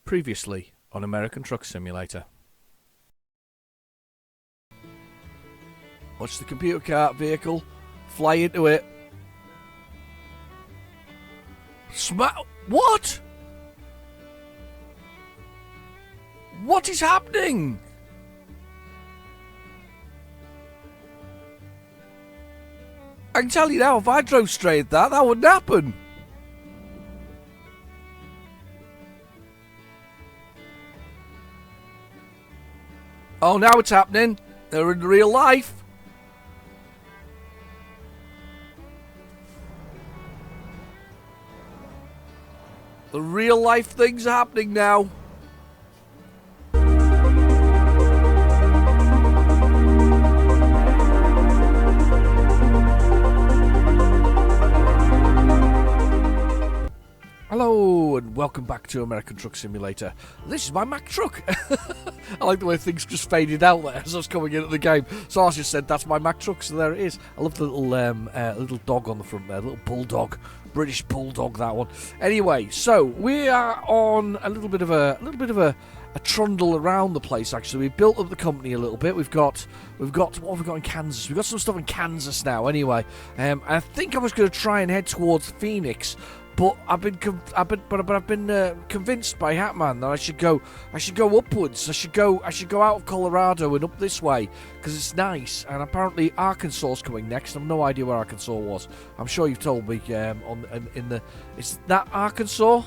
Previously on American Truck Simulator. Watch the computer cart vehicle fly into it. What? What is happening? I can tell you now, if I drove straight at that wouldn't happen. Oh, now it's happening. They're in real life. The real life things are happening now. Hello and welcome back to American Truck Simulator. This is my Mack truck. I like the way things just faded out there as I was coming into the game. So I just said that's my Mack truck, so there it is. I love the little dog on the front there, little bulldog, British bulldog, that one. Anyway, so we are on a little bit of a trundle around the place. Actually, we've built up the company a little bit. We've got what have we got in Kansas? We've got some stuff in Kansas now. Anyway, I think I was going to try and head towards Phoenix. But I've been convinced by Hatman that I should go upwards. I should go out of Colorado and up this way because it's nice. And apparently Arkansas is coming next. I've no idea where Arkansas was. I'm sure you've told me is that Arkansas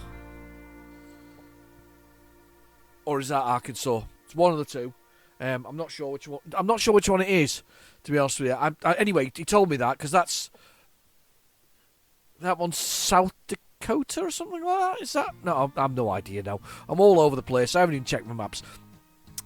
or is that Arkansas? It's one of the two. I'm not sure which one. I'm not sure which one it is, to be honest with you. Anyway, he told me that because that one's South Dakota or something like that? Is that? No, I've no idea now. I'm all over the place. I haven't even checked my maps.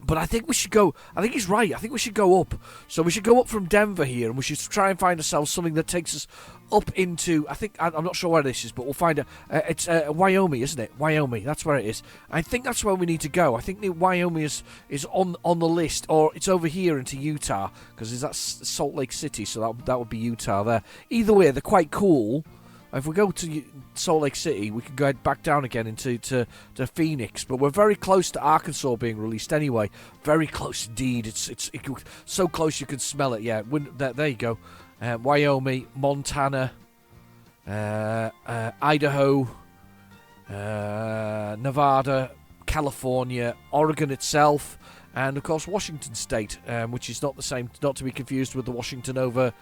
But I think we should go. I think he's right. I think we should go up. So we should go up from Denver here, and we should try and find ourselves something that takes us up into. I'm not sure where this is, but we'll find it. It's Wyoming, isn't it? Wyoming. That's where it is. I think that's where we need to go. I think the Wyoming is on the list, or it's over here into Utah because that's Salt Lake City. So that would be Utah there. Either way, they're quite cool. If we go to Salt Lake City, we can go back down again into Phoenix. But we're very close to Arkansas being released anyway. Very close indeed. It's so close you can smell it. Yeah, there you go. Wyoming, Montana, Idaho, Nevada, California, Oregon itself, and of course Washington State, which is not the same, not to be confused with the Washington over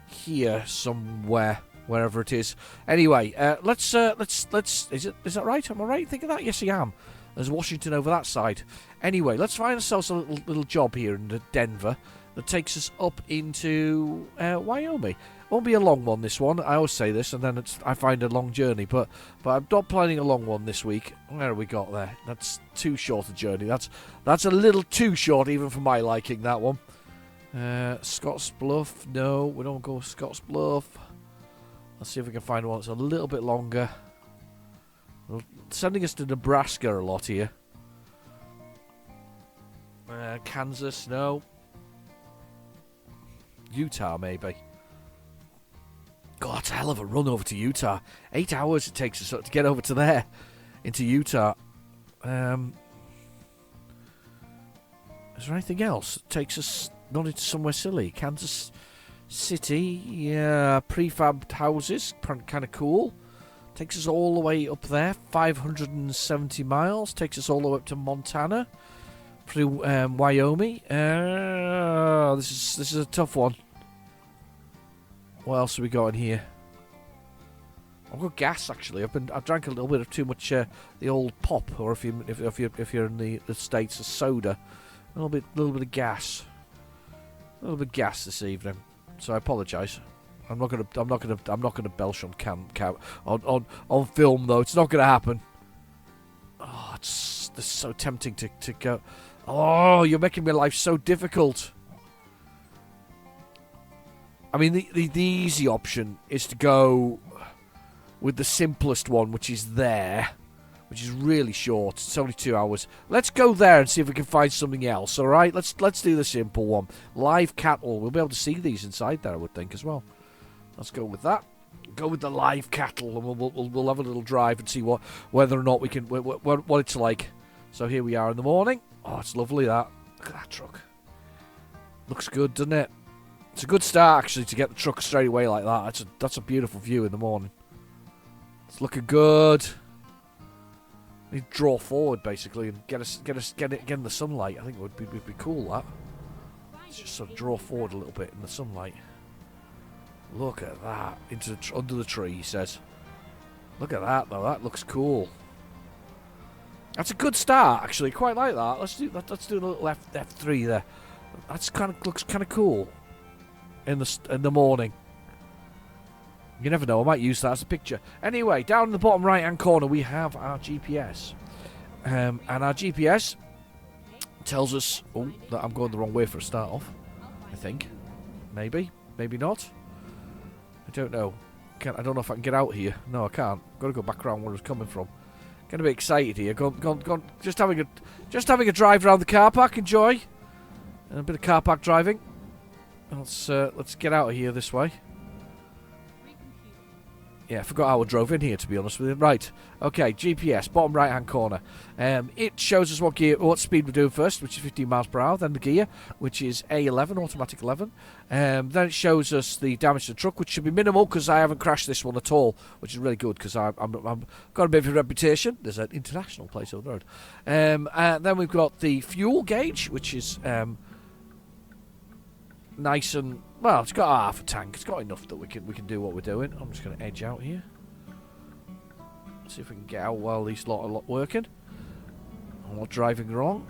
here somewhere. Wherever it is. Anyway, let's. Is that right? Am I right thinking that? Yes, I am. There's Washington over that side. Anyway, let's find ourselves a little job here in Denver that takes us up into Wyoming. Won't be a long one, this one. I always say this, and then I find a long journey. But I'm not planning a long one this week. Where have we got there? That's too short a journey. That's a little too short, even for my liking. That one. Scotts Bluff. No, we don't go Scotts Bluff. Let's see if we can find one that's a little bit longer. Sending us to Nebraska a lot here. Kansas, no. Utah, maybe. God, that's a hell of a run over to Utah. 8 hours it takes us to get over to there, into Utah. Is there anything else that takes us not into somewhere silly? Kansas City, yeah, prefabbed houses, kind of cool. Takes us all the way up there, 570 miles. Takes us all the way up to Montana, through Wyoming. This is a tough one. What else have we got in here? I've got gas actually. I've drank a little bit of too much the old pop, or if you're in the States, a soda. A little bit of gas. A little bit of gas this evening. So I apologise. I'm not gonna belch on film though. It's not gonna happen. Oh, it's so tempting to go. Oh, you're making my life so difficult. I mean, the easy option is to go with the simplest one, which is there, which is really short. It's only 2 hours. Let's go there and see if we can find something else, alright? Let's do the simple one. Live cattle. We'll be able to see these inside there, I would think, as well. Let's go with that. Go with the live cattle, and we'll have a little drive and see whether or not we can... what it's like. So here we are in the morning. Oh, it's lovely that. Look at that truck. Looks good, doesn't it? It's a good start, actually, to get the truck straight away like that. That's a beautiful view in the morning. It's looking good. Need to draw forward, basically, and get it in the sunlight. I think it would be cool, that. Let's just sort of draw forward a little bit in the sunlight. Look at that. Under the tree, he says. Look at that, though. That looks cool. That's a good start, actually. Quite like that. Let's do that. Let's do a little F3 there. That's looks kind of cool in the morning. You never know. I might use that as a picture. Anyway, down in the bottom right-hand corner, we have our GPS, and our GPS tells us that I'm going the wrong way for a start off. I think, maybe not. I don't know. I don't know if I can get out here. No, I can't. Got to go back around where I was coming from. Getting a bit excited here. Gone. Just having a drive around the car park. Enjoy. And a bit of car park driving. Let's get out of here this way. Yeah, I forgot how I drove in here, to be honest with you. Right, okay, GPS, bottom right-hand corner. It shows us what speed we're doing first, which is 15 miles per hour. Then the gear, which is A11, automatic 11. Then it shows us the damage to the truck, which should be minimal because I haven't crashed this one at all, which is really good because I've got a bit of a reputation. There's an international place on the road. And then we've got the fuel gauge, which is nice and... Well, it's got half a tank. It's got enough that we can do what we're doing. I'm just going to edge out here. See if we can get out while these lot are working. I'm not driving wrong.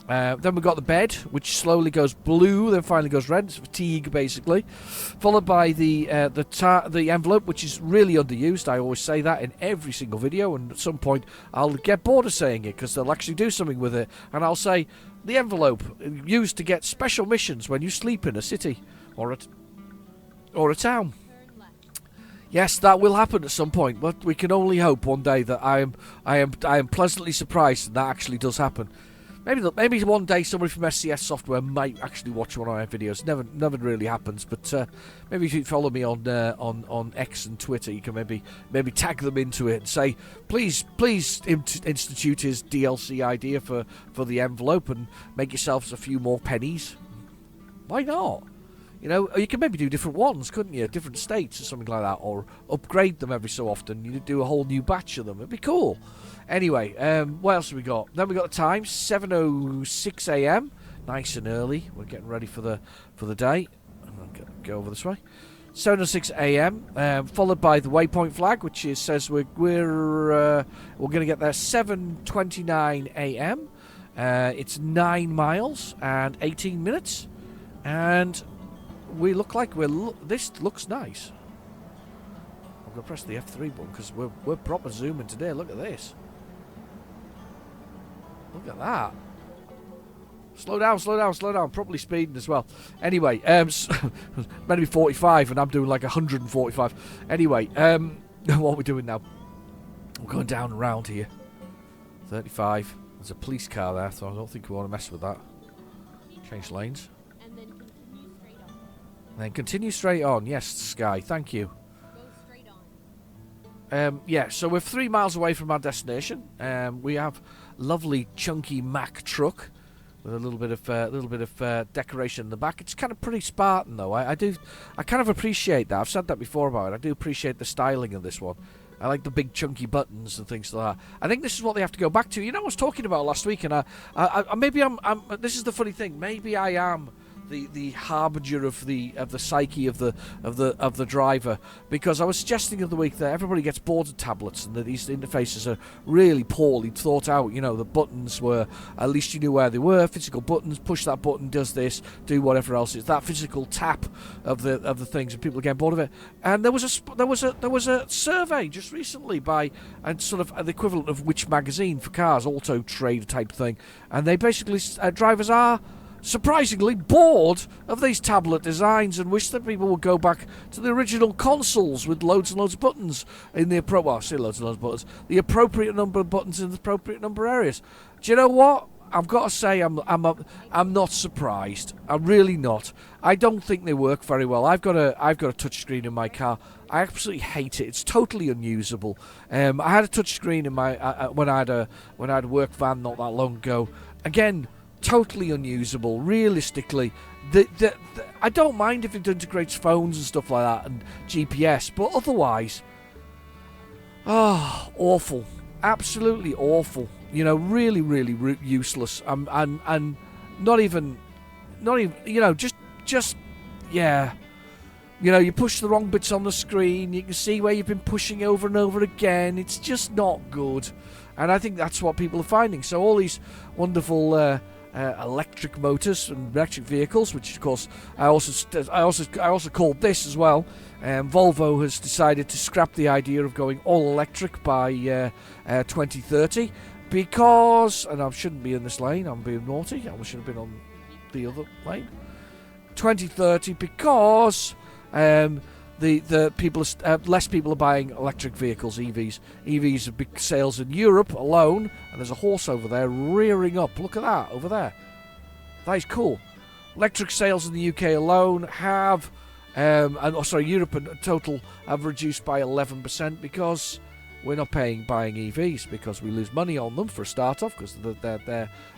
Then we've got the bed, which slowly goes blue, then finally goes red. It's fatigue, basically. Followed by the envelope, which is really underused. I always say that in every single video, and at some point I'll get bored of saying it because they'll actually do something with it. And I'll say, the envelope, used to get special missions when you sleep in a city or a town. Yes, that will happen at some point, but we can only hope one day that I am pleasantly surprised that actually does happen. Maybe one day somebody from SCS Software might actually watch one of my videos. Never really happens, but maybe if you follow me on X and Twitter, you can maybe tag them into it and say, please institute his DLC idea for the envelope and make yourselves a few more pennies. Why not? You know, you can maybe do different ones, couldn't you? Different states or something like that, or upgrade them every so often. You do a whole new batch of them. It'd be cool. Anyway, what else have we got? Then we got the time, 7:06 a.m. Nice and early. We're getting ready for the day. I'll go over this way. 7:06 a.m. Followed by the waypoint flag, which says we're going to get there 7:29 a.m. It's 9 miles and 18 minutes, and we look like this looks nice. I'm going to press the F3 button because we're proper zooming today. Look at this. Look at that. Slow down. Properly speeding as well. Anyway, maybe 45 and I'm doing like 145. Anyway, what are we doing now? We're going down around here. 35. There's a police car there, so I don't think we want to mess with that. Change lanes. Then continue straight on. Yes, Sky, thank you. Go straight on. Yeah, so we're 3 miles away from our destination. We have lovely chunky Mack truck with a little bit of decoration in the back. It's kind of pretty Spartan though. I kind of appreciate that. I've said that before about it. I do appreciate the styling of this one. I like the big chunky buttons and things like that. I think this is what they have to go back to. You know, I was talking about last week, and I'm. This is the funny thing. Maybe I am the harbinger of the psyche of the driver, because I was suggesting the other week that everybody gets bored of tablets and that these interfaces are really poorly thought out. You know, the buttons were, at least you knew where they were, physical buttons, push that button, does this, do whatever else. It's that physical tap of the things, and people are getting bored of it. And there was a survey just recently by, and sort of the equivalent of which magazine for cars, Auto Trade type thing, and they basically drivers are surprisingly bored of these tablet designs and wish that people would go back to the original consoles with loads and loads of buttons in the appropriate number of buttons in the appropriate number of areas. Do you know what? I've got to say I'm not surprised. I'm really not. I don't think they work very well. I've got a touch screen in my car. I absolutely hate it. It's totally unusable. I had a touch screen in my when I had a work van not that long ago. Again, totally unusable. Realistically, I don't mind if it integrates phones and stuff like that and GPS, but otherwise, awful. Absolutely awful. You know, really, really useless. And not even, you know, just, yeah. You know, you push the wrong bits on the screen. You can see where you've been pushing over and over again. It's just not good. And I think that's what people are finding. So all these wonderful electric motors and electric vehicles, which of course I also called this as well. Volvo has decided to scrap the idea of going all electric by 2030 because, and I shouldn't be in this lane. I'm being naughty. I should have been on the other lane. 2030 because the people less people are buying electric vehicles, EVs. EVs have big sales in Europe alone, and there's a horse over there rearing up. Look at that over there. That is cool. Electric sales in the UK alone have, Europe in total have reduced by 11% because we're not buying EVs because we lose money on them for a start off because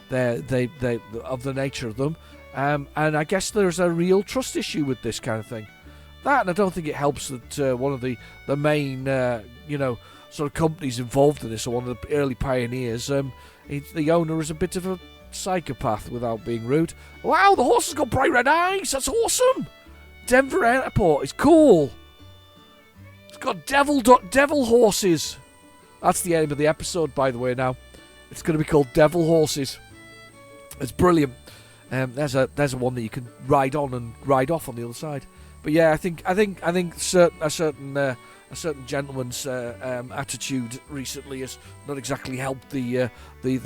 they of the nature of them. And I guess there's a real trust issue with this kind of thing. That, and I don't think it helps that one of the main, sort of companies involved in this, or one of the early pioneers, the owner is a bit of a psychopath, without being rude. Wow, the horse has got bright red eyes. That's awesome. Denver Airport is cool. It's got devil horses. That's the aim of the episode, by the way. Now, it's going to be called Devil Horses. It's brilliant. There's a one that you can ride on and ride off on the other side. But yeah, I think a certain gentleman's attitude recently has not exactly helped the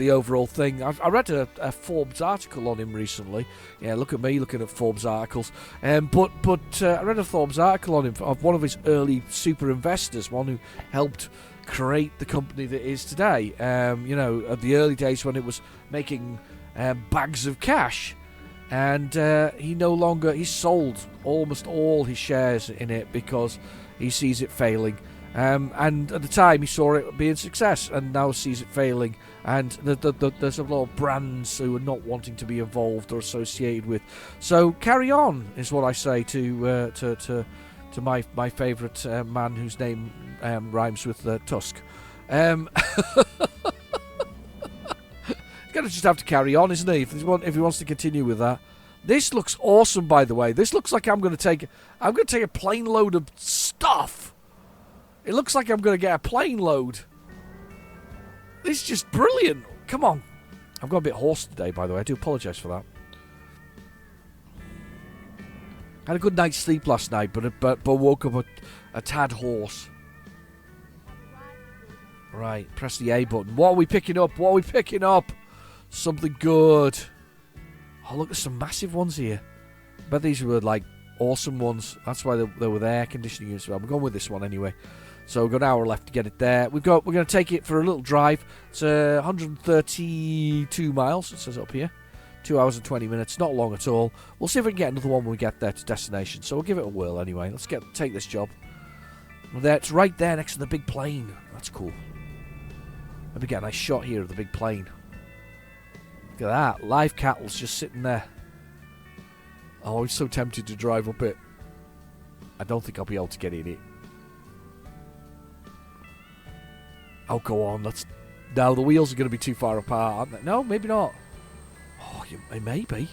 overall thing. I read a Forbes article on him recently. Yeah, look at me looking at Forbes articles. But I read a Forbes article on him of one of his early super investors, one who helped create the company that it is today. At the early days when it was making bags of cash. And he's sold almost all his shares in it because he sees it failing. And at the time he saw it being a success, and now sees it failing. And there's a lot of brands who are not wanting to be involved or associated with. So carry on is what I say to my favourite man whose name rhymes with Tusk. He's going to just have to carry on, isn't he? If he wants to continue with that. This looks awesome, by the way. This looks like I'm going to take a plane load of stuff. It looks like I'm going to get a plane load. This is just brilliant. Come on. I've got a bit hoarse today, by the way. I do apologise for that. Had a good night's sleep last night, but woke up a tad hoarse. Right, press the A button. What are we picking up? Something good. Oh, look, there's some massive ones here. I bet these were, like, awesome ones. That's why they were the air conditioning as well. We're going with this one anyway. So we've got an hour left to get it there. We're going to take it for a little drive. It's 132 miles, it says up here. 2 hours and 20 minutes. Not long at all. We'll see if we can get another one when we get there to destination. So we'll give it a whirl anyway. Let's take this job. Well, it's right there next to the big plane. That's cool. Let me get a nice shot here of the big plane. Look at that. Live cattle's just sitting there. Oh, I'm so tempted to drive up it. I don't think I'll be able to get in it. Oh, go on. No, the wheels are going to be too far apart, aren't they? No, maybe not. Oh, maybe.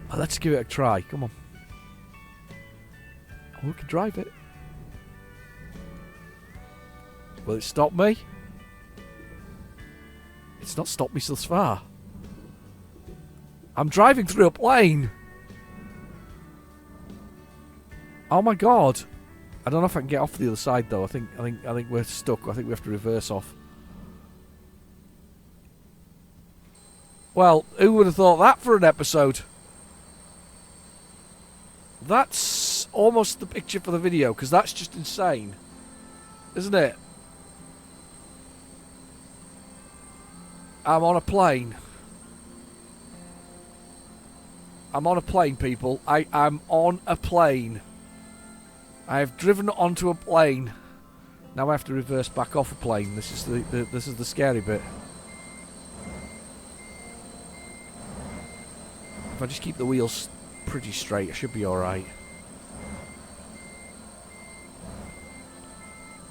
Well, let's give it a try. Come on. Oh, we can drive it. Will it stop me? It's not stopped me thus far. I'm driving through a plane. Oh my god. I don't know if I can get off the other side though. I think we're stuck. I think we have to reverse off. Well, who would have thought that for an episode? That's almost the picture for the video, because that's just insane. Isn't it? I'm on a plane. I'm on a plane, people. I'm on a plane. I have driven onto a plane. Now I have to reverse back off a plane. This is the scary bit. If I just keep the wheels pretty straight, I should be alright.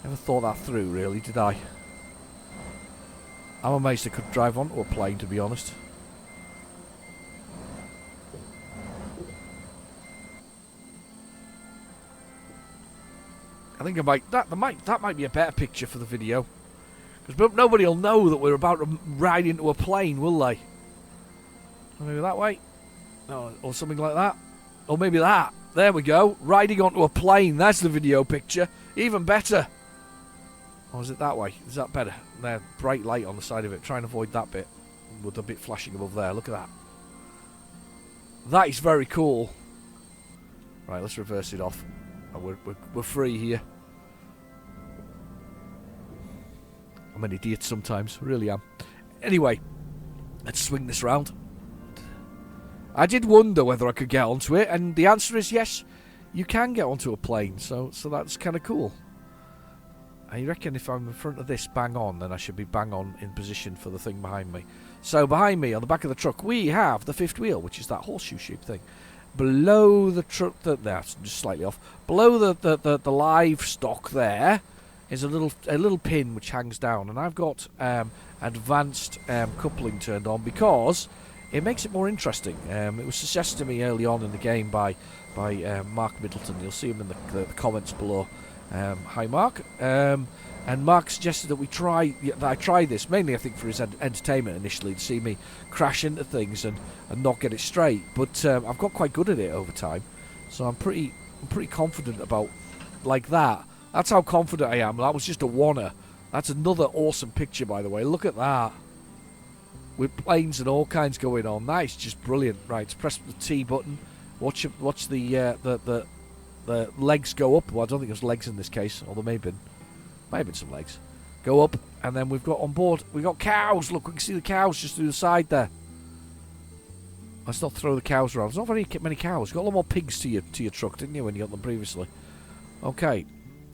Never thought that through, really, did I? I'm amazed I could drive onto a plane, to be honest. I think I might. That might be a better picture for the video, because nobody will know that we're about to ride into a plane, will they? Or maybe that way, or something like that, or maybe that. There we go, riding onto a plane. That's the video picture. Even better. Or is it that way? Is that better? There, bright light on the side of it. Try and avoid that bit with the bit flashing above there. Look at that. That is very cool. Right, let's reverse it off. Oh, we're free here. I'm an idiot sometimes, really am. Anyway, let's swing this round. I did wonder whether I could get onto it, and the answer is yes, you can get onto a plane, so that's kind of cool. I reckon if I'm in front of this bang on, then I should be bang on in position for the thing behind me. So behind me, on the back of the truck, we have the fifth wheel, which is that horseshoe-shaped thing. Below the truck, that's just slightly off. Below the livestock there is a little pin which hangs down, and I've got advanced coupling turned on because it makes it more interesting. It was suggested to me early on in the game by Mark Middleton. You'll see him in the comments below. Hi, Mark. And Mark suggested that I try this, mainly I think for his entertainment initially, to see me crash into things and not get it straight. But I've got quite good at it over time, so I'm pretty confident about like that. That's how confident I am. That was just a wanna. That's another awesome picture, by the way. Look at that, with planes and all kinds going on. That is just brilliant. Right, let's press the T button. Watch the legs go up. Well, I don't think there's legs in this case, although might have been some legs. Go up, and then we've got on board, we've got cows. Look, we can see the cows just through the side there. Let's not throw the cows around. There's not very many cows. You got a lot more pigs to your truck, didn't you, when you got them previously? Okay,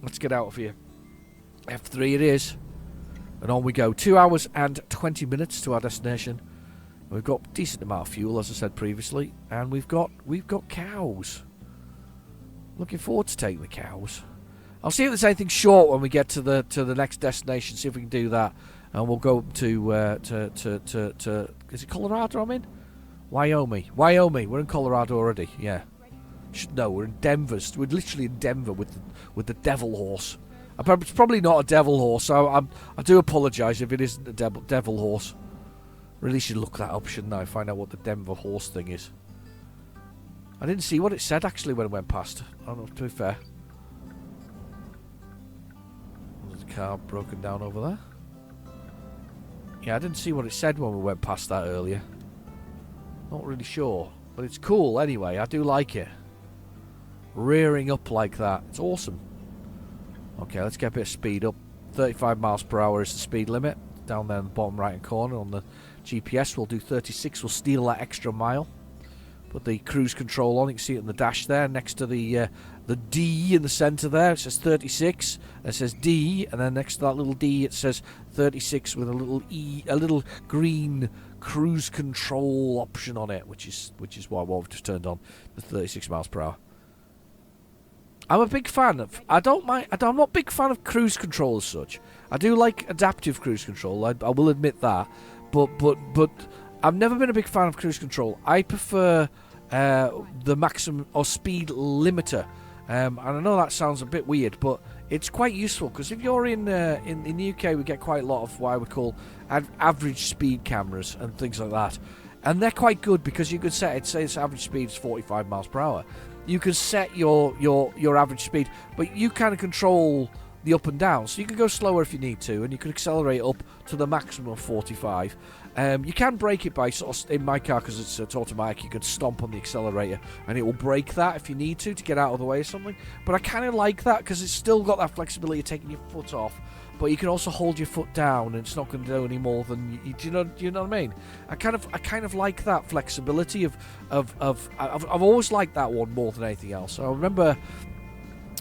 let's get out of here. F3 it is. And on we go. 2 hours and 20 minutes to our destination. We've got a decent amount of fuel, as I said previously, and we've got cows. Looking forward to taking the cows. I'll see if there's anything short when we get to the next destination. See if we can do that, and we'll go to is it Colorado? I'm in Wyoming. We're in Colorado already. Yeah. Should know. We're in Denver. We're literally in Denver with the devil horse. It's probably not a devil horse. So I do apologise if it isn't a devil horse. Really should look that up, shouldn't I? Find out what the Denver horse thing is. I didn't see what it said actually when it went past. I don't know, to be fair. There's a car broken down over there. Yeah, I didn't see what it said when we went past that earlier. Not really sure. But it's cool anyway. I do like it. Rearing up like that. It's awesome. Okay, let's get a bit of speed up. 35 miles per hour is the speed limit. Down there in the bottom right hand corner on the GPS. We'll do 36. We'll steal that extra mile. Put the cruise control on. You can see it in the dash there next to the D in the centre there. It says 36. It says D, and then next to that little D it says 36 with a little E, a little green cruise control option on it, which is what we've just turned on, the 36 miles per hour. I'm a big fan of. I'm not a big fan of cruise control as such. I do like adaptive cruise control. I will admit that, but I've never been a big fan of cruise control. I prefer the maximum or speed limiter, and I know that sounds a bit weird, but it's quite useful because if you're in the UK, we get quite a lot of what I would call average speed cameras and things like that, and they're quite good because you could say its average speed is 45 miles per hour. You can set your average speed, but you kind of control the up and down. So you can go slower if you need to, and you can accelerate up to the maximum of 45. You can brake it by, sort of, in my car, because it's automatic, you could stomp on the accelerator, and it will brake that if you need to get out of the way or something. But I kind of like that, because it's still got that flexibility of taking your foot off, but you can also hold your foot down, and it's not going to do any more than do you know what I mean? I kind of like that flexibility of I've always liked that one more than anything else. I remember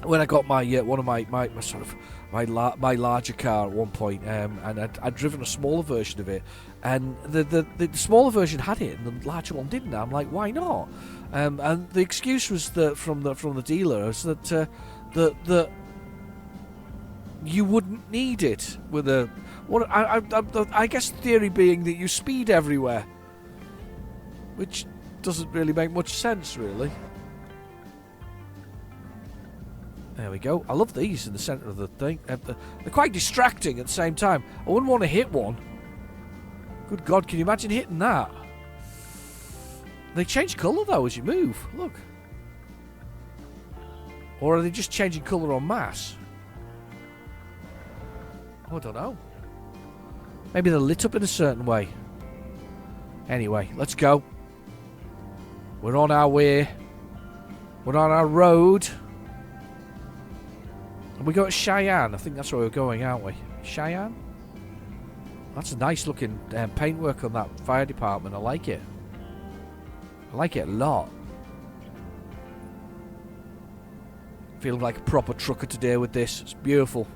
when I got my one of my sort of my larger car at one point, and I'd driven a smaller version of it, and the smaller version had it, and the larger one didn't. I'm like, why not? And the excuse was that from the dealer was that you wouldn't need it with a what I guess the theory being that you speed everywhere, which doesn't really make much sense, really. There we go. I love these in the centre of the thing. They're quite distracting at the same time. I wouldn't want to hit one. Good God, can you imagine hitting that? They change colour though as you move. Look. Or are they just changing colour en masse? Oh, I don't know. Maybe they're lit up in a certain way. Anyway, let's go. We're on our way. We're on our road. And we go to Cheyenne. I think that's where we're going, aren't we? Cheyenne? That's a nice looking paintwork on that fire department. I like it. I like it a lot. Feeling like a proper trucker today with this. It's beautiful.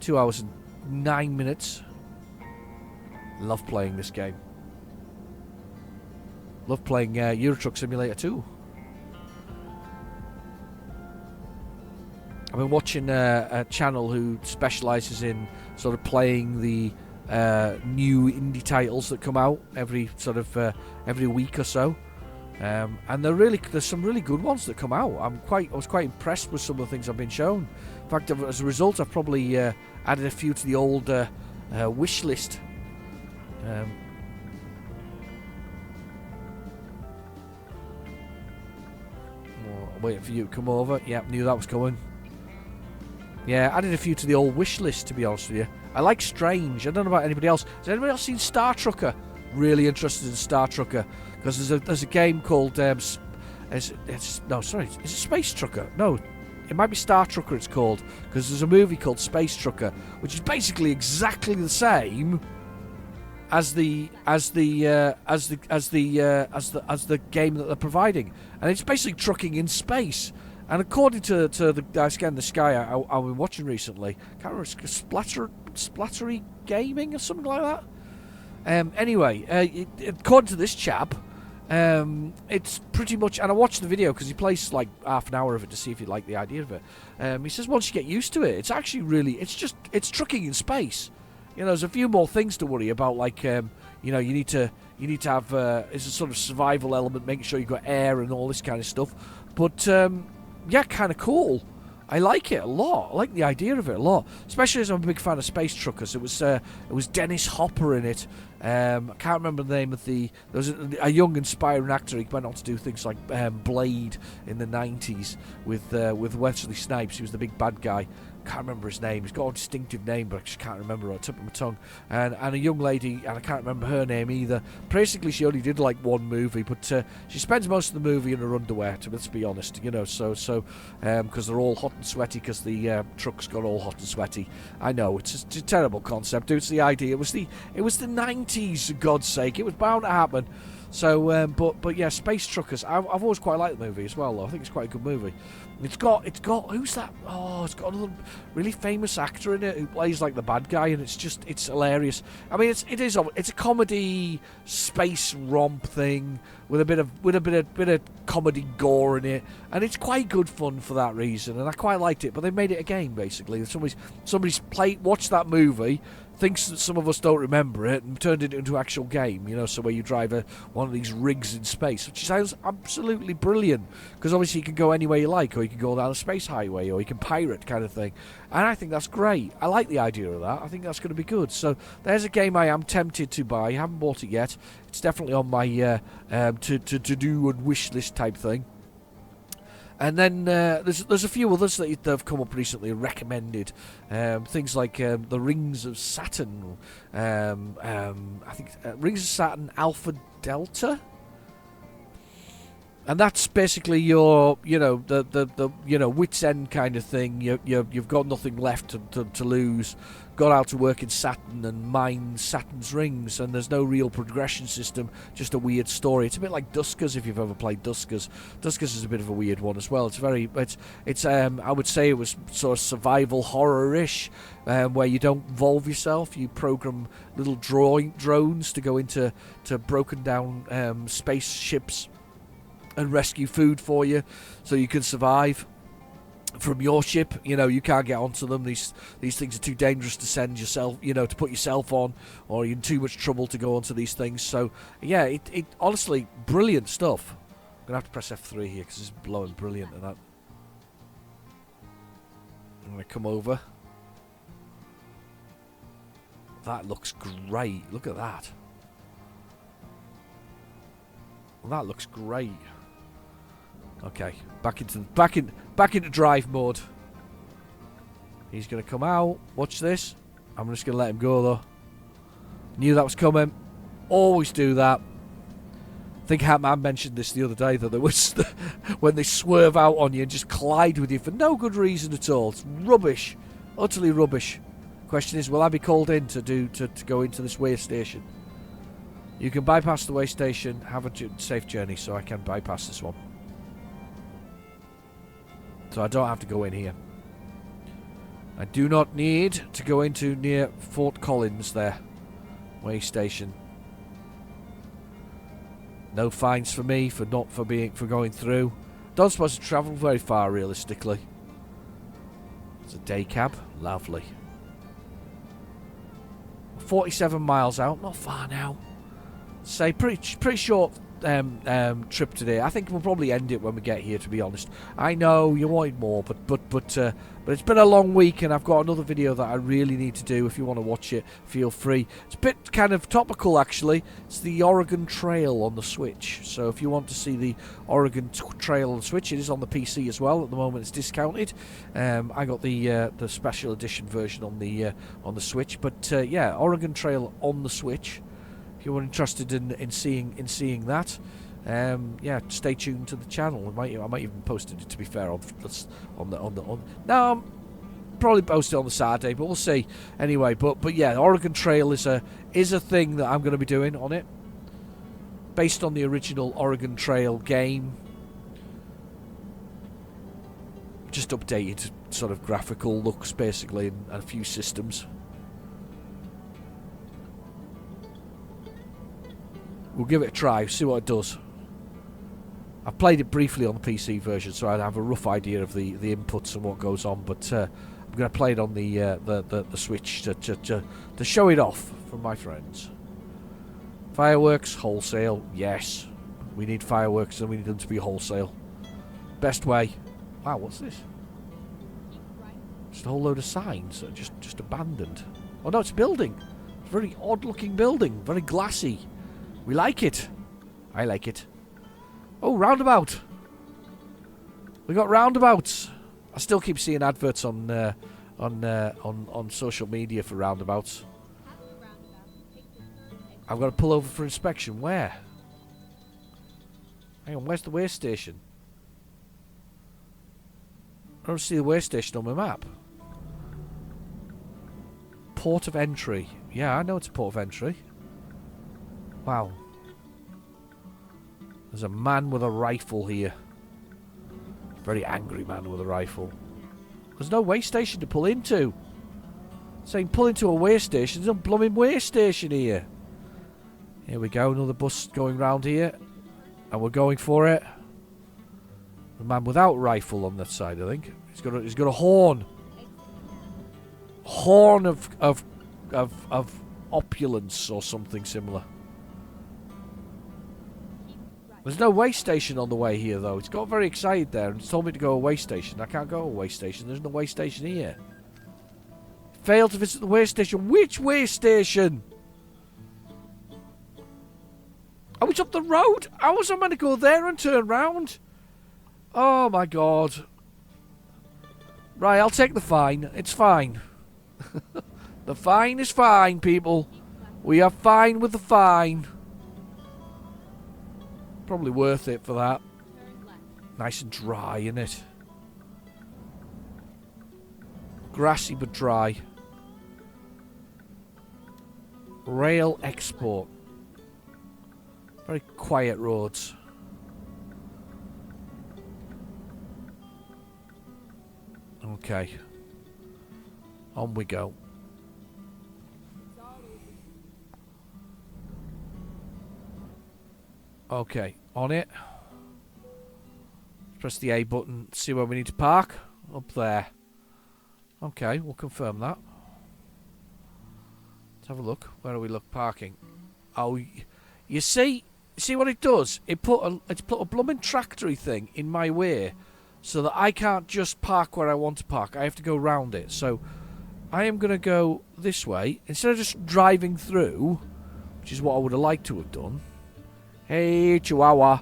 2 hours and 9 minutes. Love playing this game. Love playing Euro Truck Simulator 2. I've been watching a channel who specialises in sort of playing the new indie titles that come out every week or so, and there's some really good ones that come out. I was quite impressed with some of the things I've been shown. In fact, as a result, I've probably added a few to the old wish list. Waiting for you to come over. Yep, knew that was coming. Yeah, added a few to the old wish list, to be honest with you. I like Strange. I don't know about anybody else. Has anybody else seen Star Trucker? Really interested in Star Trucker, because there's a game called is it Space Trucker? No, it might be Star Trucker. It's called, because there's a movie called Space Trucker, which is basically exactly the same as the game that they're providing, and it's basically trucking in space. And according to the Scan the Sky I've been watching recently, can't remember, Splattery Gaming or something like that. Anyway, according to this chap, it's pretty much, and I watched the video because he plays like half an hour of it to see if you like the idea of it. He says once you get used to it, it's actually really, it's trucking in space. You know, there's a few more things to worry about, like you need to have it's a sort of survival element, making sure you've got air and all this kind of stuff. But yeah, kind of cool. I like it a lot. I like the idea of it a lot, especially as I'm a big fan of Space Truckers. It was Dennis Hopper in it. I can't remember the name of there was a young inspiring actor. He went on to do things like Blade in the 90s with Wesley Snipes. He was the big bad guy. Can't remember his name. He's got a distinctive name, but I just can't remember it on the tip of my tongue. And a young lady, and I can't remember her name either. Basically, she only did like one movie, but she spends most of the movie in her underwear. Let's be honest, you know. So because they're all hot and sweaty, because the trucks got all hot and sweaty. I know it's a terrible concept. It's the idea. It was the 90s, for God's sake. It was bound to happen. So, but yeah, Space Truckers. I've always quite liked the movie as well, though. I think it's quite a good movie. It's got who's that? Oh, it's got another really famous actor in it who plays like the bad guy, and it's hilarious. I mean, it's a comedy space romp thing with a bit of comedy gore in it, and it's quite good fun for that reason. And I quite liked it, but they made it a game basically. Somebody's watched that movie, thinks that some of us don't remember it, and turned it into an actual game, you know, so where you drive one of these rigs in space, which sounds absolutely brilliant, because obviously you can go anywhere you like, or you can go down a space highway, or you can pirate kind of thing, and I think that's great. I like the idea of that. I think that's going to be good. So there's a game I am tempted to buy. I haven't bought it yet. It's definitely on my to do and wish list type thing. And then there's a few others that have come up recently and recommended. Things like the Rings of Saturn. I think Rings of Saturn Alpha Delta. And that's basically your, the wit's end kind of thing. You've got nothing left to lose. Got out to work in Saturn and mine Saturn's rings, and there's no real progression system. Just a weird story. It's a bit like Duskers if you've ever played Duskers. Duskers is a bit of a weird one as well. It's I would say it was sort of survival horror-ish, where you don't involve yourself. You program little drones to go into broken down spaceships and rescue food for you, so you can survive from your ship. You can't get onto them. These things are too dangerous to send yourself, to put yourself on, or you're in too much trouble to go onto these things. So yeah, it honestly brilliant stuff. I'm gonna have to press F3 here because it's blowing brilliant and that. I'm gonna come over. That looks great. Look at that. Well, that looks great. Okay, back into drive mode. He's gonna come out. Watch this. I'm just gonna let him go though. Knew that was coming. Always do that. I think Hatman mentioned this the other day, that there was when they swerve out on you and just collide with you for no good reason at all. It's rubbish, utterly rubbish. Question is, will I be called in to go into this way station? You can bypass the way station. Have a safe journey, so I can bypass this one. So I don't have to go in here. I do not need to go into near Fort Collins there. Way station. No fines for me for going through. Don't suppose to travel very far realistically. It's a day cab. Lovely. 47 miles out. Not far now. Say pretty short trip today. I think we'll probably end it when we get here, to be honest. I know you wanted more, but it's been a long week, and I've got another video that I really need to do. If you want to watch it, feel free. It's a bit kind of topical, actually. It's the Oregon Trail on the Switch. So if you want to see the Oregon Trail on the Switch, it is on the PC as well. At the moment, it's discounted. I got the special edition version on the Switch, but yeah, Oregon Trail on the Switch. If you're interested in seeing that, yeah, stay tuned to the channel. I might even post it, to be fair, no, probably post it on the Saturday, but we'll see. Anyway, but yeah, Oregon Trail is a thing that I'm going to be doing on it, based on the original Oregon Trail game. Just updated sort of graphical looks, basically, and a few systems. We'll give it a try, see what it does. I've played it briefly on the PC version, so I have a rough idea of the inputs and what goes on, but I'm going to play it on the Switch to show it off for my friends. Fireworks, wholesale, yes. We need fireworks and we need them to be wholesale. Best way. Wow, what's this? Just a whole load of signs that are just abandoned. Oh no, it's a building. It's a very odd looking building, very glassy. We like it. I like it. Oh, roundabout. We got roundabouts. I still keep seeing adverts on social media for roundabouts. I've got to pull over for inspection. Where? Hang on, where's the way station? I don't see the way station on my map. Port of entry. Yeah, I know it's a port of entry. Wow. There's a man with a rifle here. Very angry man with a rifle. There's no way station to pull into. Saying pull into a way station. There's no blooming way station here. Here we go. Another bus going round here. And we're going for it. A man without rifle on that side, I think. He's got a horn. Horn of opulence or something similar. There's no way station on the way here, though. It's got very excited there and it's told me to go to a way station. I can't go to a way station. There's no way station here. Failed to visit the way station. Which way station? Oh, it's up the road. How was I meant to go there and turn round? Oh my god. Right, I'll take the fine. It's fine. The fine is fine, people. We are fine with the fine. Probably worth it for that. Turn left. Nice and dry, isn't it? Grassy but dry. Rail export. Very quiet roads. Okay. On we go. It's all over. Okay, on it. Press the A button, see where we need to park. Up there. Okay, we'll confirm that. Let's have a look. Where are we parking? Oh, you see what it does? It's put a blooming tractory thing in my way, so that I can't just park where I want to park. I have to go round it. So I am going to go this way instead of just driving through, which is what I would have liked to have done. Hey, Chihuahua.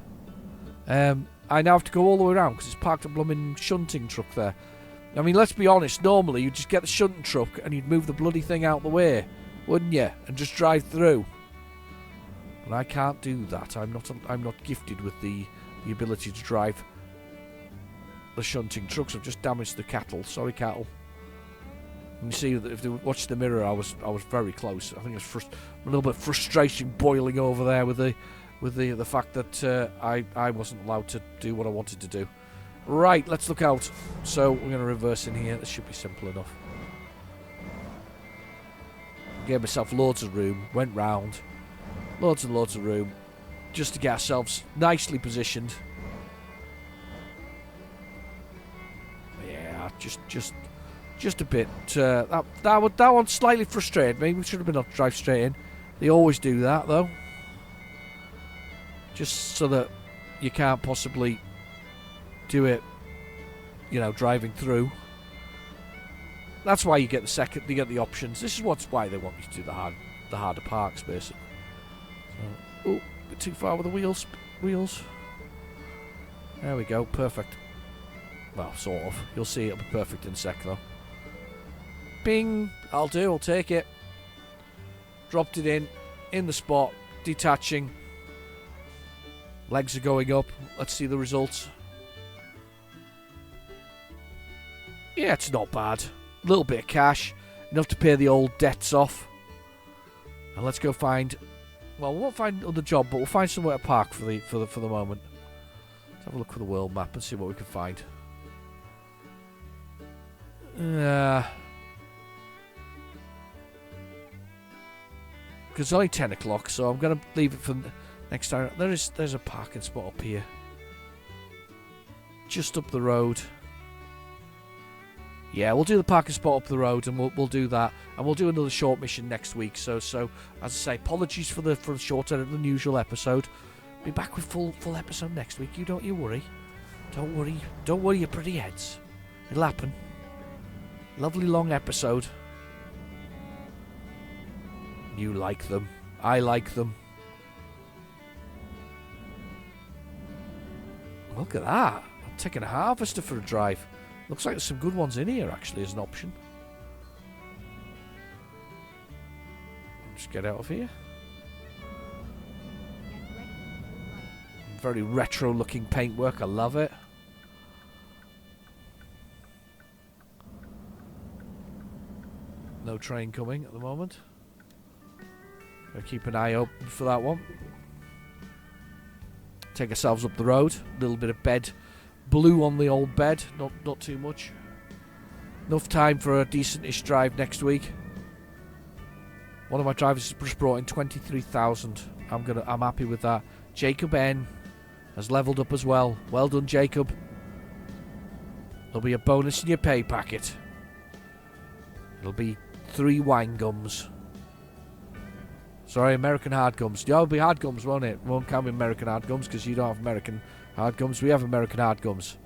I now have to go all the way around because it's parked a blooming shunting truck there. I mean, let's be honest. Normally, you'd just get the shunting truck and you'd move the bloody thing out the way, wouldn't you? And just drive through. But I can't do that. I'm not gifted with the ability to drive the shunting trucks. I've just damaged the cattle. Sorry, cattle. And you see that if they watched the mirror, I was very close. I think it's a little bit of frustration boiling over there with the fact that I wasn't allowed to do what I wanted to do. Right, let's look out. So we're going to reverse in here. This should be simple enough. Gave myself loads of room. Went round. Loads and loads of room. Just to get ourselves nicely positioned. Yeah, just a bit. That one's slightly frustrated me. We should have been able to drive straight in. They always do that, though. Just so that you can't possibly do it, driving through. That's why you get the options. This is why they want you to do the harder parks, basically. So, a bit too far with the wheels. There we go, perfect. Well, sort of. You'll see it'll be perfect in a sec, though. Bing! I'll take it. Dropped it in the spot, detaching. Legs are going up. Let's see the results. Yeah, it's not bad. A little bit of cash. Enough to pay the old debts off. And let's go find... Well, we won't find another job, but we'll find somewhere to park for the moment. Let's have a look for the world map and see what we can find. Because it's only 10 o'clock, so I'm going to leave it for next time. There's a parking spot up here. Just up the road. Yeah, we'll do the parking spot up the road, and we'll do that, and we'll do another short mission next week. So as I say, apologies for the shorter than usual episode. Be back with full episode next week. You worry. Don't worry your pretty heads. It'll happen. Lovely long episode. You like them. I like them. Look at that. I'm taking a harvester for a drive. Looks like there's some good ones in here, actually, as an option. Just get out of here. Very retro-looking paintwork. I love it. No train coming at the moment. Gotta keep an eye open for that one. Take ourselves up the road. A little bit of bed. Blue on the old bed. Not too much. Enough time for a decent-ish drive next week. One of my drivers has just brought in 23,000. I'm happy with that. Jacob N has leveled up as well. Well done, Jacob. There'll be a bonus in your pay packet. It'll be 3 wine gums. Sorry, American hard gums. Yeah, it'll be hard gums, won't it? Won't count me American hard gums because you don't have American hard gums. We have American hard gums.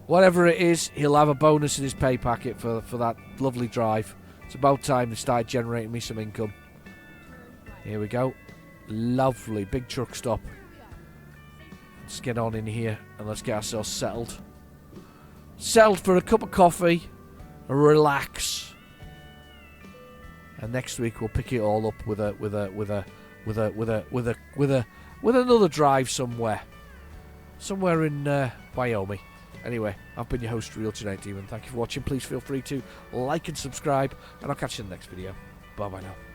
Whatever it is, he'll have a bonus in his pay packet for that lovely drive. It's about time they started generating me some income. Here we go. Lovely. Big truck stop. let's get on in here and let's get ourselves settled. Settled for a cup of coffee, relax. And next week we'll pick it all up with another drive somewhere in Wyoming. Anyway, I've been your host, Real Tonight Demon. Thank you for watching. Please feel free to like and subscribe, and I'll catch you in the next video. Bye bye now.